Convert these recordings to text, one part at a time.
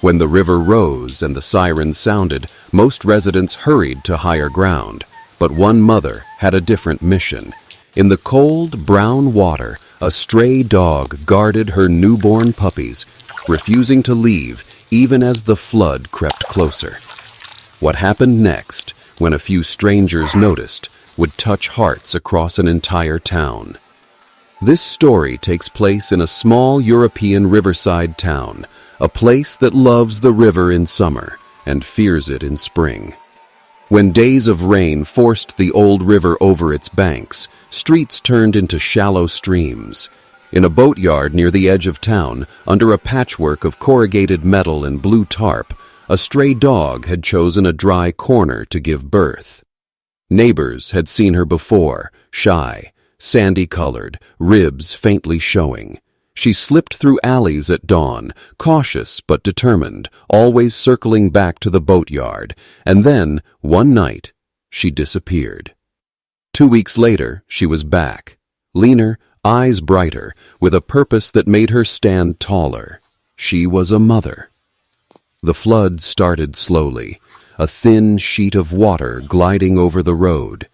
When the river rose and the sirens sounded, most residents hurried to higher ground. But one mother had a different mission. In the cold, brown water, a stray dog guarded her newborn puppies, refusing to leave even as the flood crept closer. What happened next, when a few strangers noticed, would touch hearts across an entire town. This story takes place in a small European riverside town, a place that loves the river in summer and fears it in spring. When days of rain forced the old river over its banks, streets turned into shallow streams. In a boatyard near the edge of town, under a patchwork of corrugated metal and blue tarp, a stray dog had chosen a dry corner to give birth. Neighbors had seen her before, shy, sandy-colored, ribs faintly showing. She slipped through alleys at dawn, cautious but determined, always circling back to the boatyard, and then, one night, she disappeared. 2 weeks later, she was back, leaner, eyes brighter, with a purpose that made her stand taller. She was a mother. The flood started slowly, a thin sheet of water gliding over the road.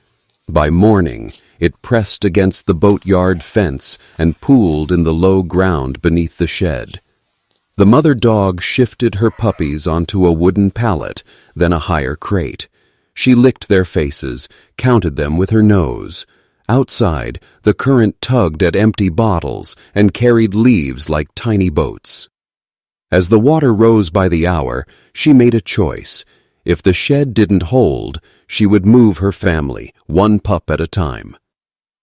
By morning, it pressed against the boatyard fence and pooled in the low ground beneath the shed. The mother dog shifted her puppies onto a wooden pallet, then a higher crate. She licked their faces, counted them with her nose. Outside, the current tugged at empty bottles and carried leaves like tiny boats. As the water rose by the hour, she made a choice. If the shed didn't hold, she would move her family, one pup at a time.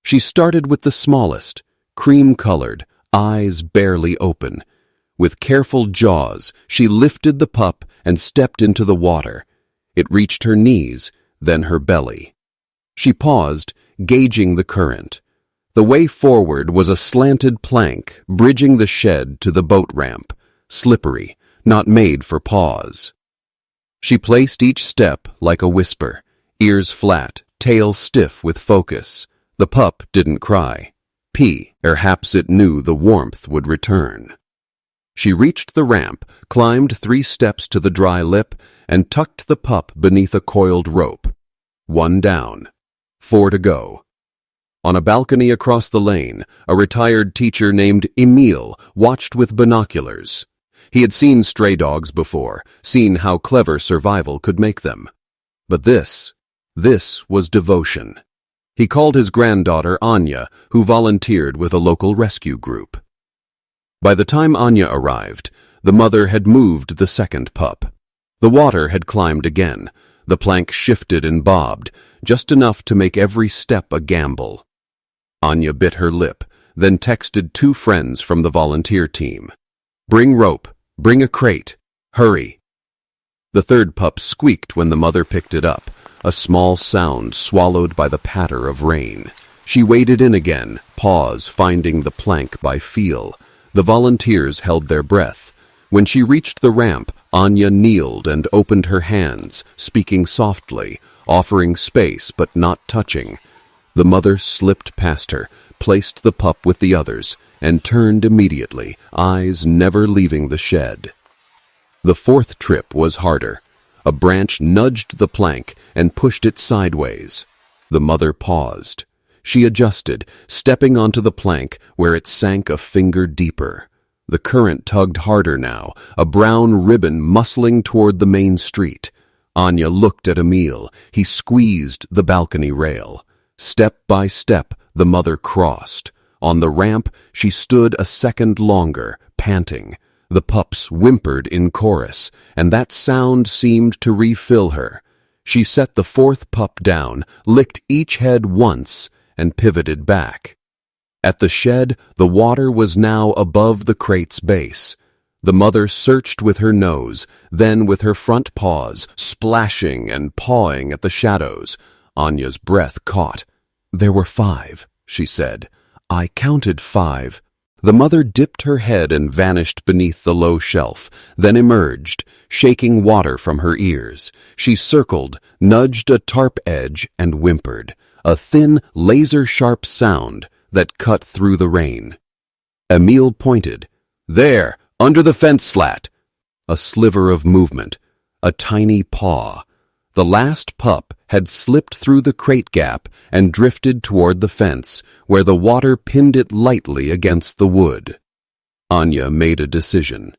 She started with the smallest, cream-colored, eyes barely open. With careful jaws, she lifted the pup and stepped into the water. It reached her knees, then her belly. She paused, gauging the current. The way forward was a slanted plank, bridging the shed to the boat ramp, slippery, not made for paws. She placed each step like a whisper, ears flat, tail stiff with focus. The pup didn't cry. Perhaps it knew the warmth would return. She reached the ramp, climbed 3 steps to the dry lip, and tucked the pup beneath a coiled rope. 1 down, 4 to go. On a balcony across the lane, a retired teacher named Emile watched with binoculars. He had seen stray dogs before, seen how clever survival could make them. But this was devotion. He called his granddaughter Anya, who volunteered with a local rescue group. By the time Anya arrived, the mother had moved the second pup. The water had climbed again. The plank shifted and bobbed, just enough to make every step a gamble. Anya bit her lip, then texted 2 friends from the volunteer team. "Bring rope, bring a crate, hurry." The third pup squeaked when the mother picked it up, a small sound swallowed by the patter of rain. She waded in again, paws finding the plank by feel. The volunteers held their breath. When she reached the ramp, Anya kneeled and opened her hands, speaking softly, offering space but not touching. The mother slipped past her, placed the pup with the others, and turned immediately, eyes never leaving the shed. The 4th trip was harder. A branch nudged the plank and pushed it sideways. The mother paused. She adjusted, stepping onto the plank where it sank a finger deeper. The current tugged harder now, a brown ribbon muscling toward the main street. Anya looked at Emile. He squeezed the balcony rail. Step by step, the mother crossed. On the ramp, she stood a second longer, panting. The pups whimpered in chorus, and that sound seemed to refill her. She set the 4th pup down, licked each head once, and pivoted back. At the shed, the water was now above the crate's base. The mother searched with her nose, then with her front paws, splashing and pawing at the shadows. Anya's breath caught. "There were 5, she said. "I counted 5. The mother dipped her head and vanished beneath the low shelf, then emerged, shaking water from her ears. She circled, nudged a tarp edge, and whimpered, a thin, laser-sharp sound that cut through the rain. Emile pointed. "There, under the fence slat." a sliver of movement, a tiny paw. The last pup had slipped through the crate gap and drifted toward the fence, where the water pinned it lightly against the wood. Anya made a decision.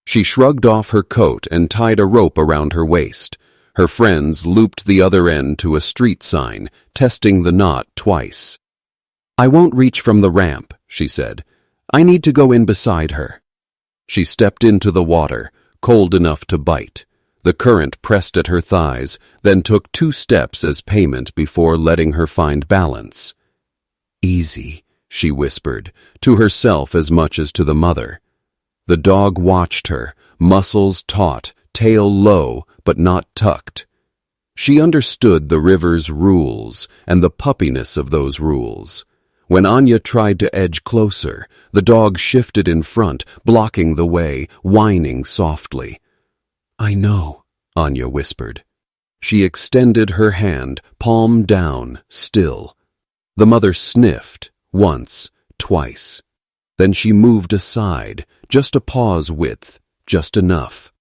She shrugged off her coat and tied a rope around her waist. Her friends looped the other end to a street sign, testing the knot twice. "I won't reach from the ramp," she said. "I need to go in beside her." She stepped into the water, cold enough to bite. The current pressed at her thighs, then took 2 steps as payment before letting her find balance. "Easy," she whispered, to herself as much as to the mother. The dog watched her, muscles taut, tail low, but not tucked. She understood the river's rules and the puppiness of those rules. When Anya tried to edge closer, the dog shifted in front, blocking the way, whining softly. "I know," Anya whispered. She extended her hand, palm down, still. The mother sniffed, once, twice. Then she moved aside, just a paw's width, just enough.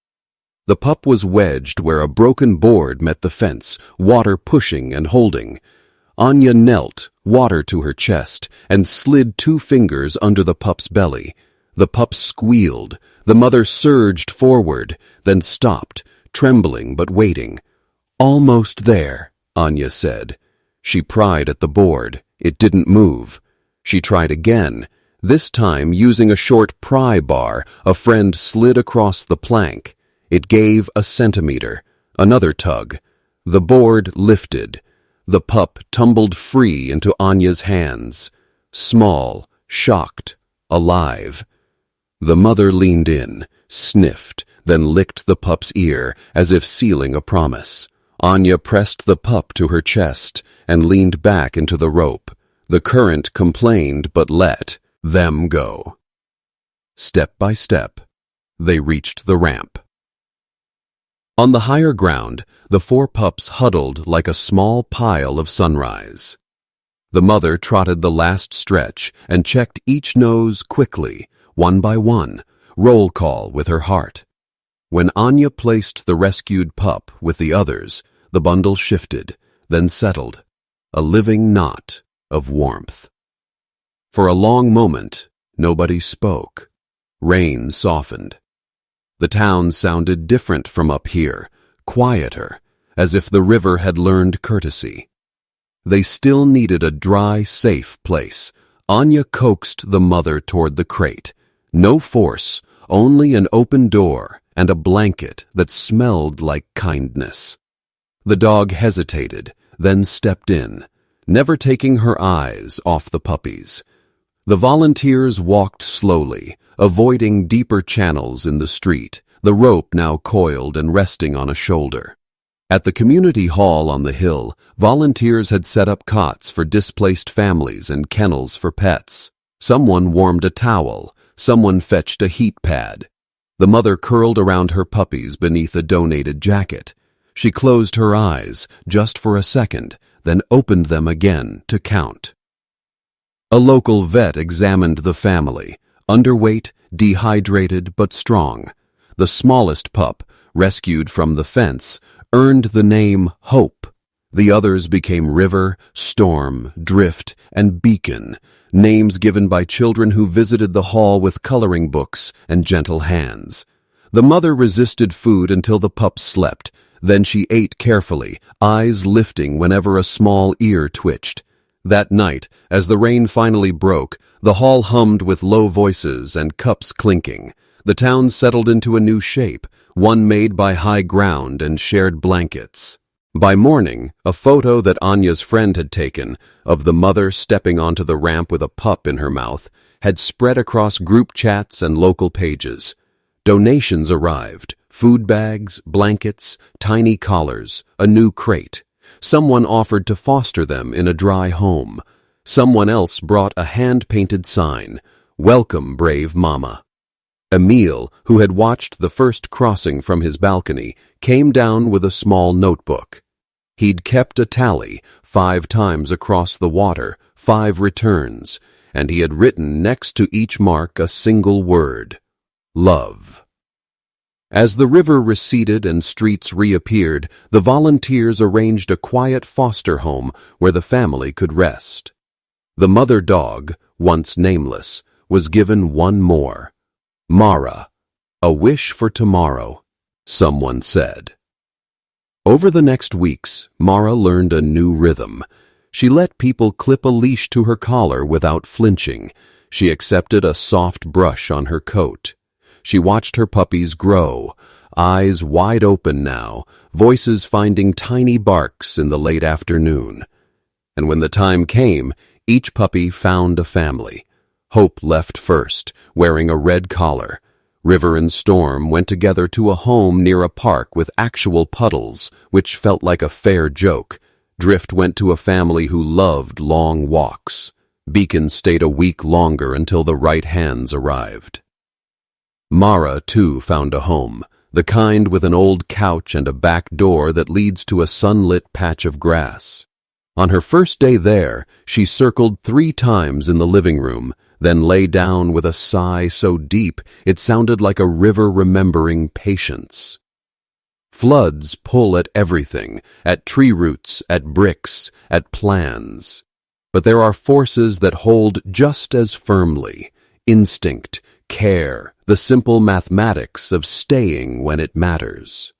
The pup was wedged where a broken board met the fence, water pushing and holding. Anya knelt, water to her chest, and slid 2 fingers under the pup's belly. The pup squealed. The mother surged forward, then stopped, trembling but waiting. "Almost there," Anya said. She pried at the board. It didn't move. She tried again. This time, using a short pry bar, a friend slid across the plank. It gave a centimeter. Another tug. The board lifted. The pup tumbled free into Anya's hands. Small, shocked, alive. The mother leaned in, sniffed, then licked the pup's ear as if sealing a promise. Anya pressed the pup to her chest and leaned back into the rope. The current complained but let them go. Step by step, they reached the ramp. On the higher ground, the 4 pups huddled like a small pile of sunrise. The mother trotted the last stretch and checked each nose quickly, one by one, roll call with her heart. When Anya placed the rescued pup with the others, the bundle shifted, then settled, a living knot of warmth. For a long moment, nobody spoke. Rain softened. The town sounded different from up here, quieter, as if the river had learned courtesy. They still needed a dry, safe place. Anya coaxed the mother toward the crate. No force, only an open door and a blanket that smelled like kindness. The dog hesitated, then stepped in, never taking her eyes off the puppies. The volunteers walked slowly, avoiding deeper channels in the street, the rope now coiled and resting on a shoulder. At the community hall on the hill, volunteers had set up cots for displaced families and kennels for pets. Someone warmed a towel, someone fetched a heat pad. The mother curled around her puppies beneath a donated jacket. She closed her eyes, just for a second, then opened them again to count. A local vet examined the family, underweight, dehydrated, but strong. The smallest pup, rescued from the fence, earned the name Hope. The others became River, Storm, Drift, and Beacon, names given by children who visited the hall with coloring books and gentle hands. The mother resisted food until the pup slept. Then she ate carefully, eyes lifting whenever a small ear twitched. That night, as the rain finally broke, the hall hummed with low voices and cups clinking. The town settled into a new shape, one made by high ground and shared blankets. By morning, a photo that Anya's friend had taken of the mother stepping onto the ramp with a pup in her mouth had spread across group chats and local pages. Donations arrived, food bags, blankets, tiny collars, a new crate. Someone offered to foster them in a dry home. Someone else brought a hand-painted sign, "Welcome, brave mama." Emil, who had watched the first crossing from his balcony, came down with a small notebook. He'd kept a tally, 5 times across the water, 5 returns, and he had written next to each mark a single word: love. As the river receded and streets reappeared, the volunteers arranged a quiet foster home where the family could rest. The mother dog, once nameless, was given one more. Mara, a wish for tomorrow, someone said. Over the next weeks, Mara learned a new rhythm. She let people clip a leash to her collar without flinching. She accepted a soft brush on her coat. She watched her puppies grow, eyes wide open now, voices finding tiny barks in the late afternoon. And when the time came, each puppy found a family. Hope left first, wearing a red collar. River and Storm went together to a home near a park with actual puddles, which felt like a fair joke. Drift went to a family who loved long walks. Beacon stayed a week longer until the right hands arrived. Mara, too, found a home, the kind with an old couch and a back door that leads to a sunlit patch of grass. On her first day there, she circled 3 times in the living room, then lay down with a sigh so deep it sounded like a river remembering patience. Floods pull at everything, at tree roots, at bricks, at plans. But there are forces that hold just as firmly: instinct, care, the simple mathematics of staying when it matters.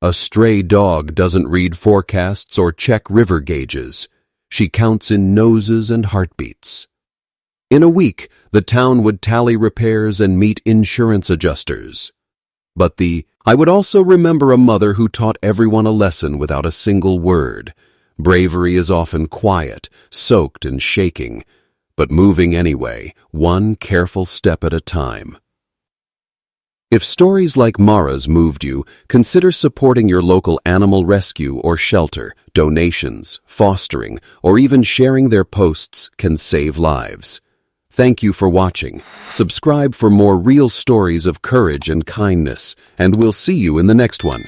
A stray dog doesn't read forecasts or check river gauges. She counts in noses and heartbeats. In a week, the town would tally repairs and meet insurance adjusters. But I would also remember a mother who taught everyone a lesson without a single word. Bravery is often quiet, soaked and shaking, but moving anyway, one careful step at a time. If stories like Mara's moved you, consider supporting your local animal rescue or shelter. Donations, fostering, or even sharing their posts can save lives. Thank you for watching. Subscribe for more real stories of courage and kindness, and we'll see you in the next one.